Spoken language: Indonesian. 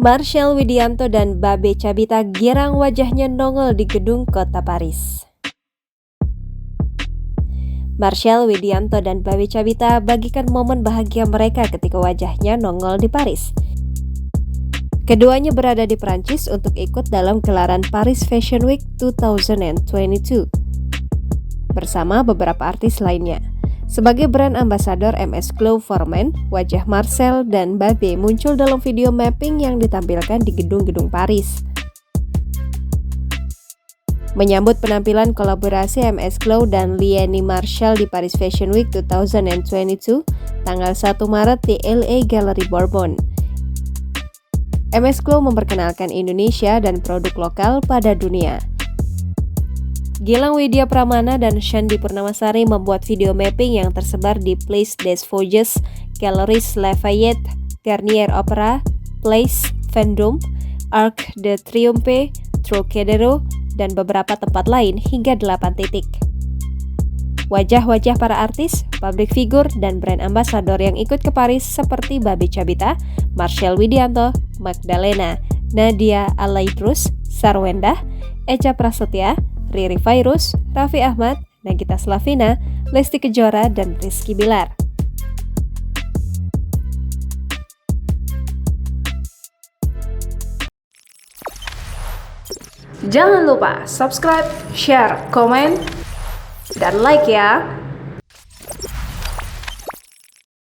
Marcel Widianto dan Babe Cabita girang wajahnya nongol di gedung kota Paris. Marcel Widianto dan Babe Cabita bagikan momen bahagia mereka ketika wajahnya nongol di Paris. Keduanya berada di Prancis untuk ikut dalam gelaran Paris Fashion Week 2022 bersama beberapa artis lainnya. Sebagai brand ambassador MS Glow for Men, wajah Marcel dan Babe muncul dalam video mapping yang ditampilkan di gedung-gedung Paris. Menyambut penampilan kolaborasi MS Glow dan Liani Marshall di Paris Fashion Week 2022, tanggal 1 Maret di LA Gallery Bourbon. MS Glow memperkenalkan Indonesia dan produk lokal pada dunia. Gilang Widya Pramana dan Shandy Purnamasari membuat video mapping yang tersebar di Place des Vosges, Galeries Lafayette, Garnier Opera, Place Vendôme, Arc de Triomphe, Trocadero, dan beberapa tempat lain hingga 8 titik. Wajah-wajah para artis, public figure, dan brand ambassador yang ikut ke Paris seperti Babe Cabita, Marcel Widianto, Magdalena, Nadia Alaidrus, Sarwendah, Echa Prasetya, Riri Fairuz, Raffi Ahmad, Nagita Slavina, Lesti Kejora, dan Rizky Bilar. Jangan lupa subscribe, share, komen, dan like ya!